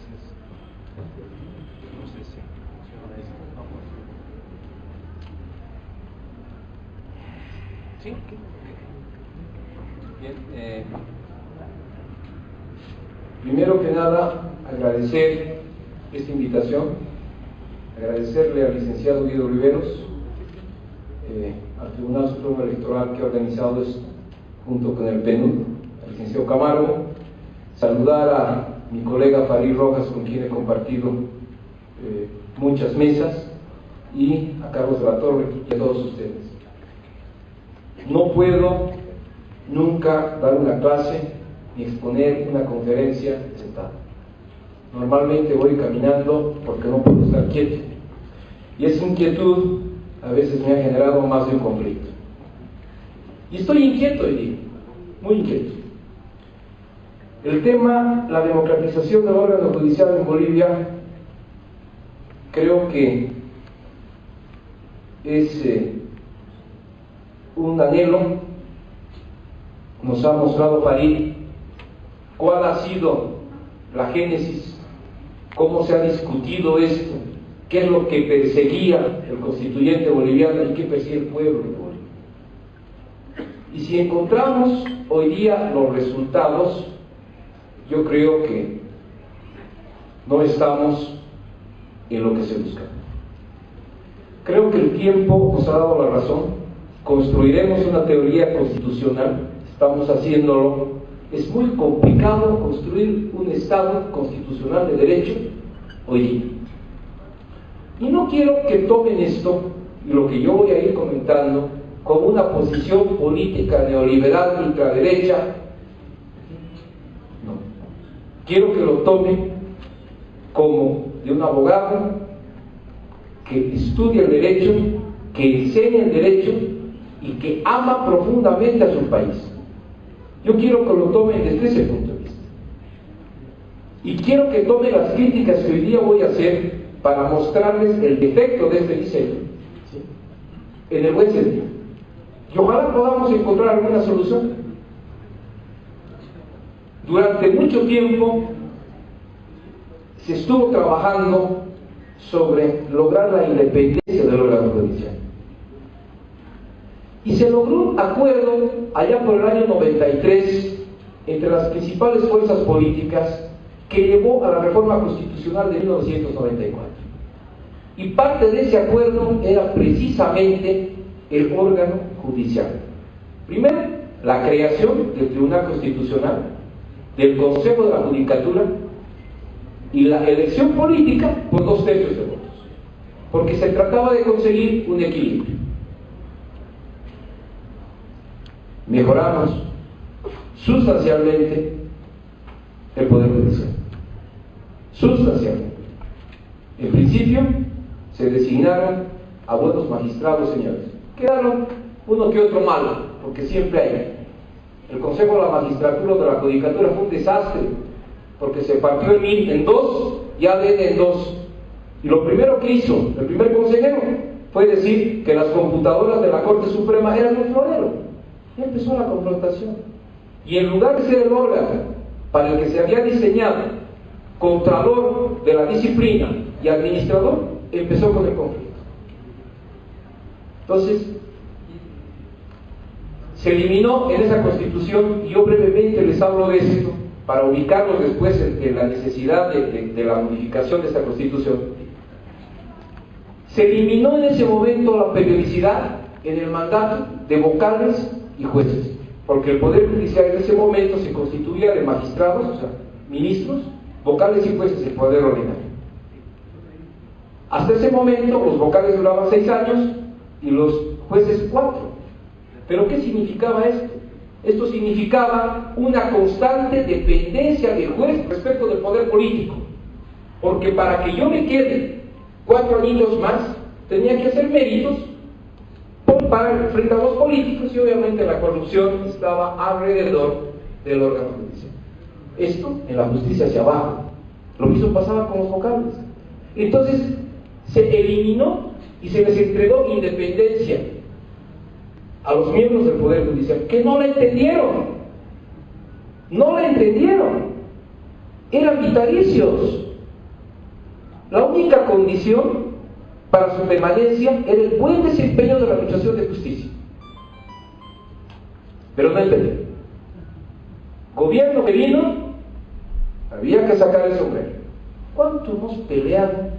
Gracias. No sé si funciona eso. ¿Sí? Bien. Primero que nada, agradecer esta invitación, agradecerle al licenciado Guido Oliveros, al Tribunal Supremo Electoral que ha organizado esto, junto con el PNUD, al licenciado Camargo, saludar a mi colega Farid Rojas, con quien he compartido muchas mesas, y a Carlos de la Torre y a todos ustedes. No puedo nunca dar una clase ni exponer una conferencia sentado. Normalmente voy caminando porque no puedo estar quieto, y esa inquietud a veces me ha generado más de un conflicto. Y estoy inquieto hoy día, muy inquieto. El tema, la democratización del órgano judicial en Bolivia, creo que es un anhelo. Nos ha mostrado Farid cuál ha sido la génesis, cómo se ha discutido esto, qué es lo que perseguía el constituyente boliviano y qué persigue el pueblo de Bolivia. Y si encontramos hoy día los resultados, yo creo que no estamos en lo que se busca. Creo que el tiempo nos ha dado la razón. Construiremos una teoría constitucional, estamos haciéndolo. Es muy complicado construir un Estado constitucional de derecho hoy día. Y no quiero que tomen esto, y lo que yo voy a ir comentando, como una posición política neoliberal ultraderecha. No. Quiero que lo tomen como de un abogado que estudia el derecho, que enseña el derecho y que ama profundamente a su país. Yo quiero que lo tomen desde ese punto de vista. Y quiero que tomen las críticas que hoy día voy a hacer para mostrarles el defecto de este diseño, ¿sí?, en el buen sentido. Y ojalá podamos encontrar alguna solución. Durante mucho tiempo se estuvo trabajando sobre lograr la independencia del órgano judicial. Y se logró un acuerdo allá por el año 93 entre las principales fuerzas políticas que llevó a la reforma constitucional de 1994. Y parte de ese acuerdo era precisamente el órgano judicial. Primero, la creación del Tribunal Constitucional, del Consejo de la Judicatura y la elección política por 2/3 de votos, porque se trataba de conseguir un equilibrio. Mejoramos sustancialmente el Poder Judicial. Sustancialmente. En principio, se designaron a buenos magistrados, señores. Quedaron uno que otro malo, porque siempre hay. El Consejo de la Magistratura de la Judicatura fue un desastre, porque se partió el MIR en dos y ADN en dos. Y lo primero que hizo el primer consejero fue decir que las computadoras de la Corte Suprema eran un florero. Y empezó la confrontación. Y en lugar de ser el órgano para el que se había diseñado, contralor de la disciplina y administrador, empezó con el conflicto. Entonces, se eliminó en esa Constitución, y yo brevemente les hablo de esto para ubicarlos después en la necesidad de la modificación de esta Constitución. Se eliminó en ese momento la periodicidad en el mandato de vocales y jueces, porque el Poder Judicial en ese momento se constituía de magistrados, o sea, ministros, vocales y jueces en poder ordinario. Hasta ese momento los vocales duraban 6 años y los jueces 4. ¿Pero qué significaba esto? Esto significaba una constante dependencia del juez respecto del poder político, porque para que yo me quede 4 años más tenía que hacer méritos para frente a los políticos, y obviamente la corrupción estaba alrededor del órgano judicial. Esto en la justicia hacia abajo. Lo mismo pasaba con los vocales. Entonces se eliminó y se les entregó independencia a los miembros del Poder Judicial, que no la entendieron. No la entendieron. Eran vitalicios. La única condición para su permanencia era el buen desempeño de la administración de justicia. Pero no el PRI. Gobierno que vino, había que sacar el sombrero. ¿Cuánto hemos peleado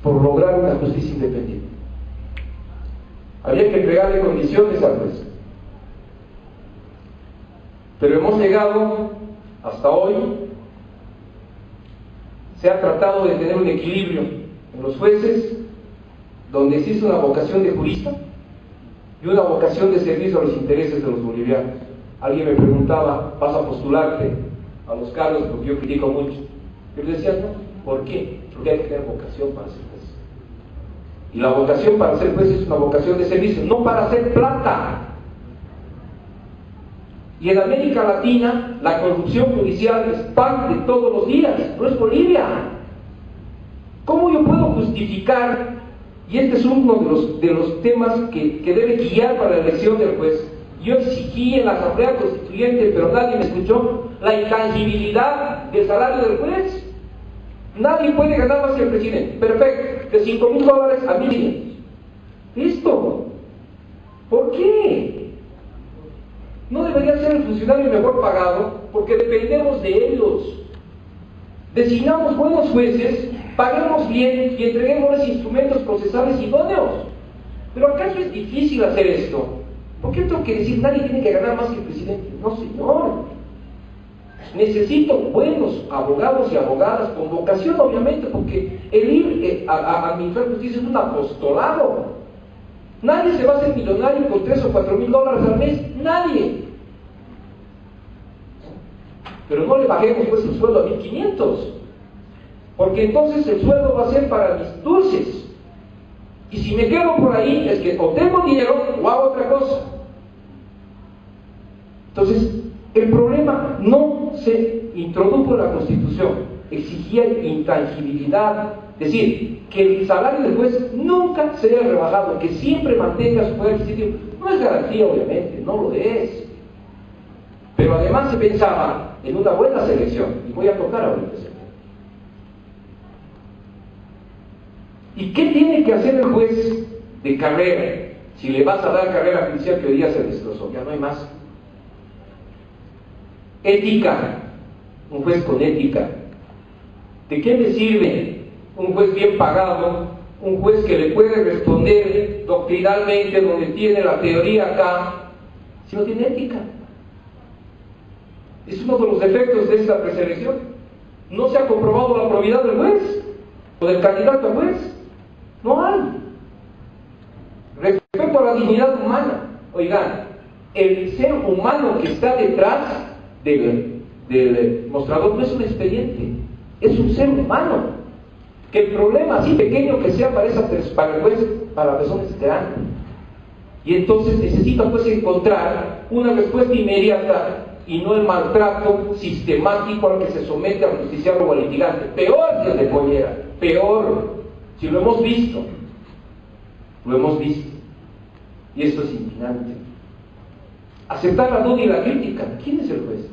por lograr una justicia independiente? Había que entregarle condiciones al juez. Pero hemos llegado hasta hoy. Se ha tratado de tener un equilibrio en los jueces, donde existe una vocación de jurista y una vocación de servicio a los intereses de los bolivianos. Alguien me preguntaba, ¿vas a postularte a los cargos? Porque yo critico mucho. Yo le decía, no, ¿por qué? Porque hay que tener vocación para ser juez. Y la vocación para ser juez es una vocación de servicio, no para hacer plata. Y en América Latina, la corrupción judicial es pan de todos los días, no es Bolivia. ¿Cómo yo puedo justificar? Y este es uno de los temas que debe guiar para la elección del juez. Yo exigí en la Asamblea Constituyente, pero nadie me escuchó, la intangibilidad del salario del juez. Nadie puede ganar más que el presidente. Perfecto, de $5,000 a 1,500. Listo. ¿Por qué? No debería ser el funcionario mejor pagado, porque dependemos de ellos. Designamos buenos jueces, paguemos bien y entreguemos instrumentos procesales idóneos. Pero ¿acaso es difícil hacer esto? ¿Por qué tengo que decir nadie tiene que ganar más que el presidente? No, señor. Necesito buenos abogados y abogadas, con vocación obviamente, porque el ir a administrar justicia es un apostolado. Nadie se va a hacer millonario con $3,000 o $4,000 al mes, nadie. Pero no le bajemos pues el sueldo a 1,500, porque entonces el sueldo va a ser para mis dulces. Y si me quedo por ahí es que o tengo dinero o hago otra cosa. Entonces, el problema no se introdujo en la Constitución, exigía intangibilidad, es decir, que el salario del juez nunca sea rebajado, que siempre mantenga su poder adquisitivo. No es garantía, obviamente, no lo es. Pero además se pensaba en una buena selección, y voy a tocar ahorita ese tema. ¿Y qué tiene que hacer el juez de carrera? Si le vas a dar carrera judicial, que hoy día se destrozó, ya no hay más. Ética, un juez con ética. ¿De qué me sirve un juez bien pagado, un juez que le puede responder doctrinalmente, donde tiene la teoría acá, si no tiene ética? Es uno de los defectos de esta preselección. No se ha comprobado la probidad del juez o del candidato a juez. No hay. Respecto a la dignidad humana, oigan, el ser humano que está detrás del mostrador no es un expediente, es un ser humano. Que el problema, así pequeño que sea para el juez, para la persona es grande. Y entonces necesita pues encontrar una respuesta inmediata y no el maltrato sistemático al que se somete al justiciable o al litigante. Peor que el de Pollera, peor. Si lo hemos visto, y esto es indignante. Aceptar la duda y la crítica. ¿Quién es el juez?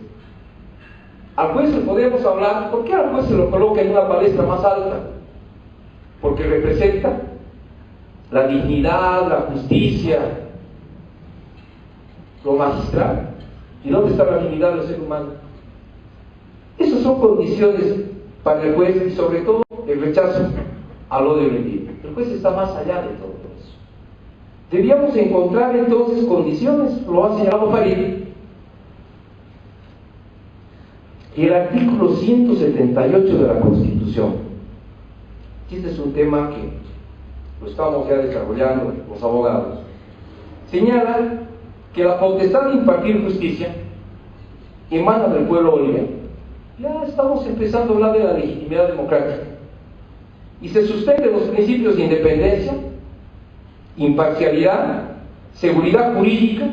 Al juez le podemos hablar. ¿Por qué al juez se lo coloca en una palestra más alta? Porque representa la dignidad, la justicia, lo magistral. ¿Y dónde está la dignidad del ser humano? Esas son condiciones para el juez, y sobre todo el rechazo al odio libre. El juez está más allá de todo eso. Debíamos encontrar entonces condiciones, lo ha señalado Farid. El artículo 178 de la Constitución, este es un tema que lo estamos ya desarrollando los abogados, señala que la potestad de impartir justicia emana del pueblo boliviano. Ya estamos empezando a hablar de la legitimidad democrática. Y se sostiene los principios de independencia, imparcialidad, seguridad jurídica,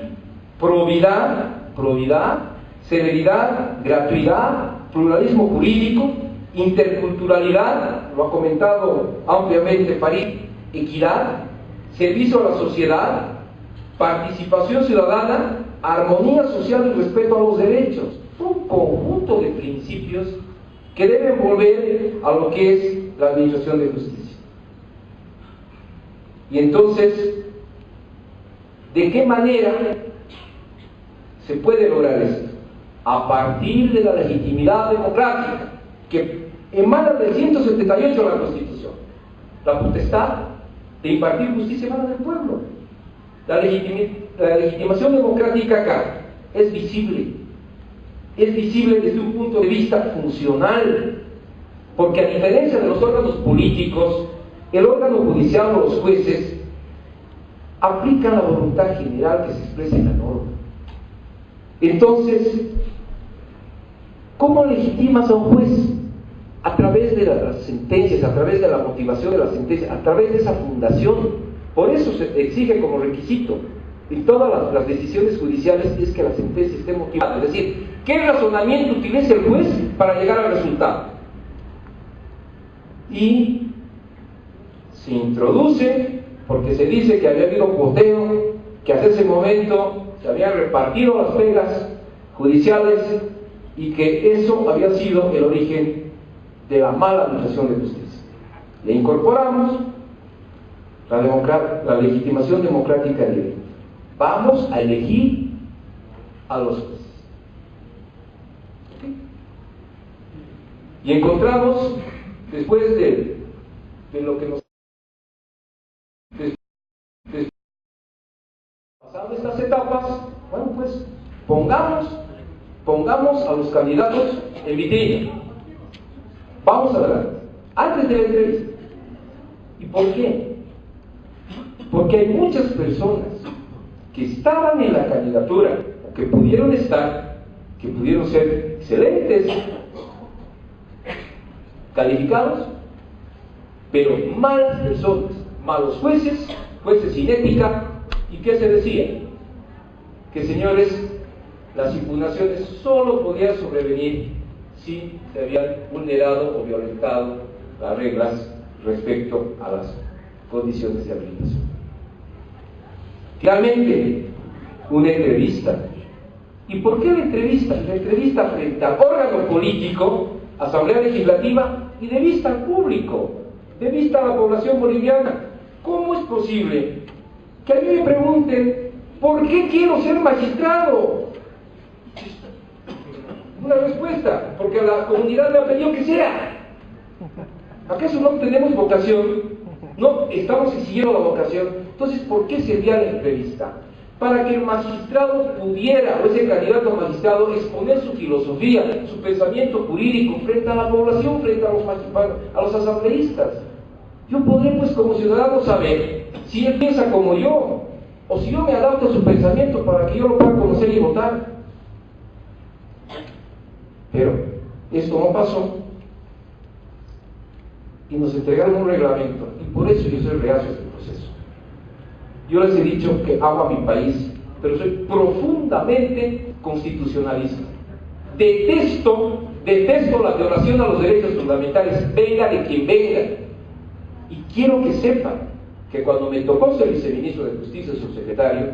probidad, celeridad, gratuidad, pluralismo jurídico, interculturalidad, lo ha comentado ampliamente Farid, equidad, servicio a la sociedad, participación ciudadana, armonía social y respeto a los derechos. Un conjunto de principios que deben volver a lo que es la administración de justicia. Y entonces, ¿de qué manera se puede lograr esto? A partir de la legitimidad democrática que emana del 178 de la Constitución. La potestad de impartir justicia emana del pueblo. La legitimación democrática acá es visible desde un punto de vista funcional, porque a diferencia de los órganos políticos, el órgano judicial o los jueces aplican la voluntad general que se expresa en la norma. Entonces, ¿cómo legitimas a un juez? A través de las sentencias, a través de la motivación de las sentencias, a través de esa fundación. Por eso se exige como requisito en todas las decisiones judiciales es que la sentencia esté motivada, es decir, ¿qué razonamiento utiliza el juez para llegar al resultado? Y se introduce, porque se dice que había habido poteo, que hasta ese momento se habían repartido las penas judiciales y que eso había sido el origen de la mala administración de justicia. Le incorporamos la legitimación democrática directa. Vamos a elegir a los jueces. ¿Okay? Y encontramos, después de lo que nos pasado estas etapas, bueno, pues pongamos a los candidatos en vitrina. Vamos a ver, antes de la entrevista. ¿Y por qué? Porque hay muchas personas que estaban en la candidatura, o que pudieron estar, que pudieron ser excelentes, calificados, pero malas personas, malos jueces, jueces sin ética. ¿Y qué se decía? Que, señores, las impugnaciones solo podían sobrevenir si se habían vulnerado o violentado las reglas respecto a las condiciones de habilitación. Finalmente, una entrevista. ¿Y por qué la entrevista? La entrevista frente al órgano político, Asamblea Legislativa, y de vista al público, de vista a la población boliviana. ¿Cómo es posible que a mí me pregunten por qué quiero ser magistrado? Una respuesta, porque la comunidad me ha pedido que sea. ¿Acaso no tenemos vocación? No estamos exigiendo la vocación. Entonces, ¿por qué servía la entrevista? Para que el magistrado pudiera, o ese candidato a magistrado, exponer su filosofía, su pensamiento jurídico frente a la población, frente a los asambleístas. Yo podré, pues, como ciudadano, saber si él piensa como yo, o si yo me adapto a su pensamiento para que yo lo pueda conocer y votar. Pero esto no pasó, y nos entregaron un reglamento, y por eso yo soy reacio a este proceso. Yo les he dicho que amo a mi país, pero soy profundamente constitucionalista. Detesto la violación a los derechos fundamentales, venga de quien venga. Y quiero que sepan que cuando me tocó ser viceministro de Justicia y subsecretario,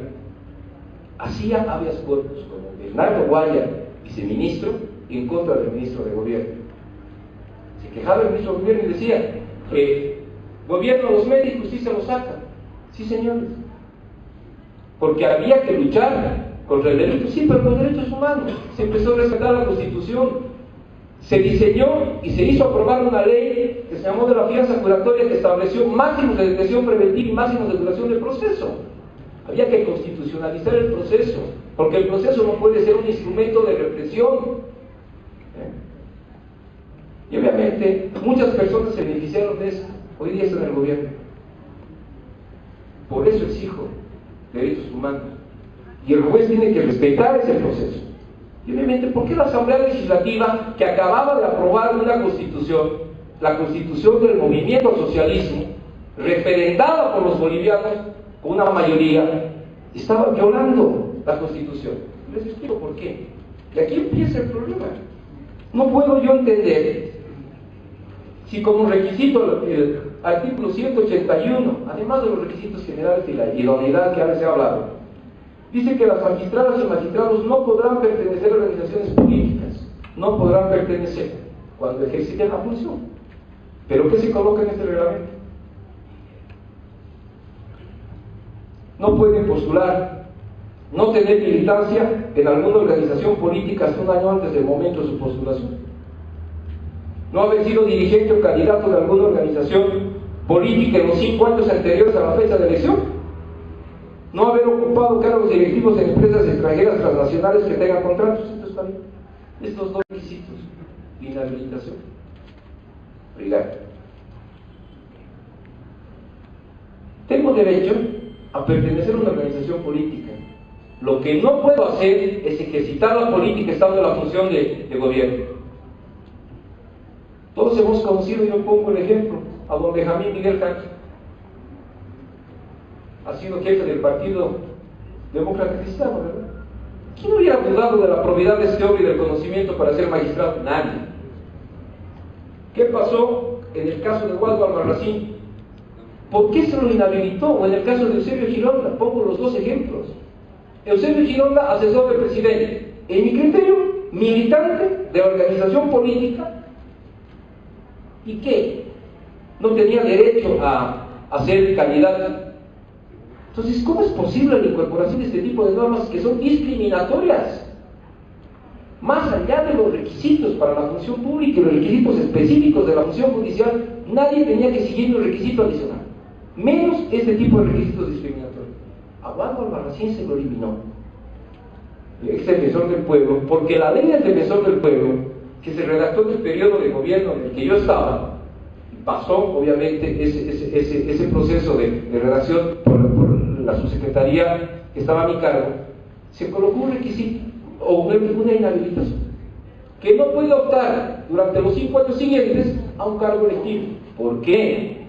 hacía habeas corpus como Bernardo Guaya, viceministro, en contra del ministro de Gobierno. Se quejaba el ministro de Gobierno y decía que gobierno los mete y justicia los saca. Sí, señores, porque había que luchar contra el delito, sí, pero con derechos humanos. Se empezó a respetar la Constitución, se diseñó y se hizo aprobar una ley que se llamó de la fianza curatoria, que estableció máximos de detención preventiva y máximos de duración del proceso. Había que constitucionalizar el proceso, porque el proceso no puede ser un instrumento de represión. Y obviamente muchas personas se beneficiaron de esto. Hoy día están en el gobierno. Por eso exijo derechos humanos. Y el juez tiene que respetar ese proceso. Y obviamente, ¿por qué la Asamblea Legislativa, que acababa de aprobar una constitución, la constitución del movimiento al socialismo, referendada por los bolivianos con una mayoría, estaba violando la constitución? Les explico por qué. Y aquí empieza el problema. No puedo yo entender si como requisito el artículo 181, además de los requisitos generales y la idoneidad que ahora se ha hablado, dice que las magistradas y magistrados no podrán pertenecer a organizaciones políticas, no podrán pertenecer cuando ejerciten la función. ¿Pero qué se coloca en este reglamento? No pueden postular, no tener militancia en alguna organización política hasta un año antes del momento de su postulación, no haber sido dirigente o candidato de alguna organización política en los 5 años anteriores a la fecha de elección, no haber ocupado cargos directivos en empresas extranjeras transnacionales que tengan contratos. Esto está bien. Estos 2 requisitos de inhabilitación. Oiga, tengo derecho a pertenecer a una organización política. Lo que no puedo hacer es ejercitar la política estando en la función de gobierno. Todos hemos conocido, yo pongo el ejemplo, a don Benjamín Miguel Cancho. Ha sido jefe del Partido Demócrata Cristiano, ¿verdad? ¿Quién hubiera dudado de la probidad de este hombre y del conocimiento para ser magistrado? Nadie. ¿Qué pasó en el caso de Waldo Albarracín? ¿Por qué se lo inhabilitó? O en el caso de Eusebio Gironda, pongo los 2 ejemplos. Eusebio Gironda, asesor del presidente, en mi criterio, militante de la organización política. ¿Y qué? No tenía derecho a ser candidato. Entonces, ¿cómo es posible la incorporación de este tipo de normas que son discriminatorias? Más allá de los requisitos para la función pública y los requisitos específicos de la función judicial, nadie tenía que seguir un requisito adicional, menos este tipo de requisitos discriminatorios. A Waldo Albarracín se lo eliminó, ex defensor del pueblo, porque la ley del defensor del pueblo, que se redactó en el periodo de gobierno en el que yo estaba, pasó obviamente ese proceso de redacción por la subsecretaría que estaba a mi cargo, se colocó un requisito o una inhabilitación, que no puede optar durante los 5 años siguientes a un cargo electivo. ¿Por qué?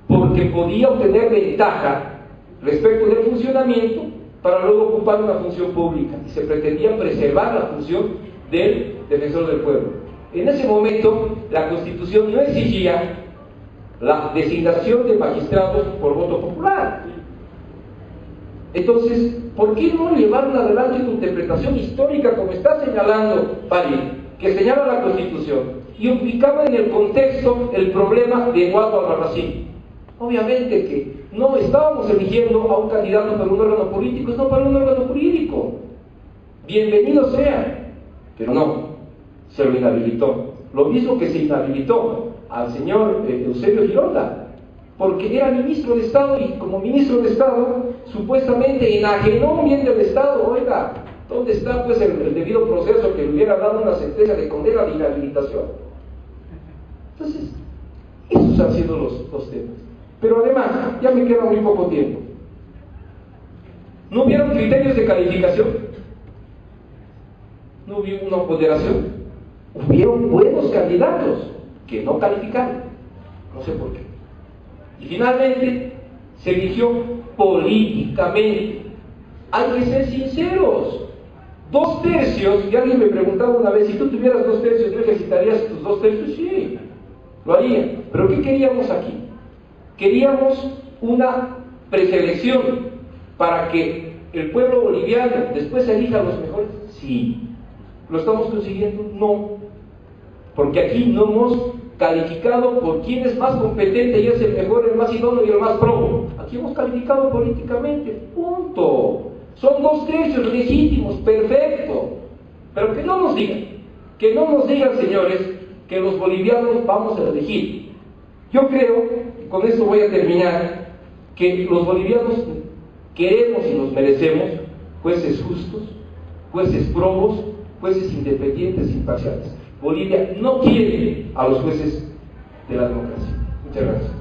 Porque podía obtener ventaja respecto del funcionamiento para luego ocupar una función pública, y se pretendía preservar la función del defensor del pueblo. En ese momento la Constitución no exigía la designación de magistrados por voto popular. Entonces, ¿por qué no llevaron adelante una interpretación histórica como está señalando París, que señala la Constitución, y ubicaba en el contexto el problema de Waldo Albarracín? Obviamente que no estábamos eligiendo a un candidato para un órgano político, sino para un órgano jurídico. Bienvenido sea, pero no, se lo inhabilitó. Lo mismo que se inhabilitó al señor Eusebio Gironda, porque era ministro de Estado, y como ministro de Estado supuestamente enajenó un bien del Estado. Oiga, ¿dónde está pues el debido proceso que le hubiera dado una sentencia de condena de inhabilitación? Entonces, esos han sido los temas. Pero además, ya me queda muy poco tiempo. ¿No hubieron criterios de calificación? ¿No hubo una ponderación? Hubieron buenos candidatos que no calificaron, no sé por qué. Y finalmente se eligió políticamente. Hay que ser sinceros. 2/3, y alguien me preguntaba una vez, si tú tuvieras 2/3, ¿no ejercitarías tus 2/3? Sí, lo haría. Pero ¿qué queríamos aquí? Queríamos una preselección para que el pueblo boliviano después elija a los mejores. Sí. ¿Lo estamos consiguiendo? No. Porque aquí no hemos calificado por quién es más competente y es el mejor, el más idóneo y el más probo. Aquí hemos calificado políticamente, punto. Son 2/3 legítimos, perfecto. Pero que no nos digan, señores, que los bolivianos vamos a elegir. Yo creo, y con esto voy a terminar, que los bolivianos queremos y nos merecemos jueces justos, jueces probos, jueces independientes e imparciales. Bolivia no quiere a los jueces de la democracia. Muchas gracias.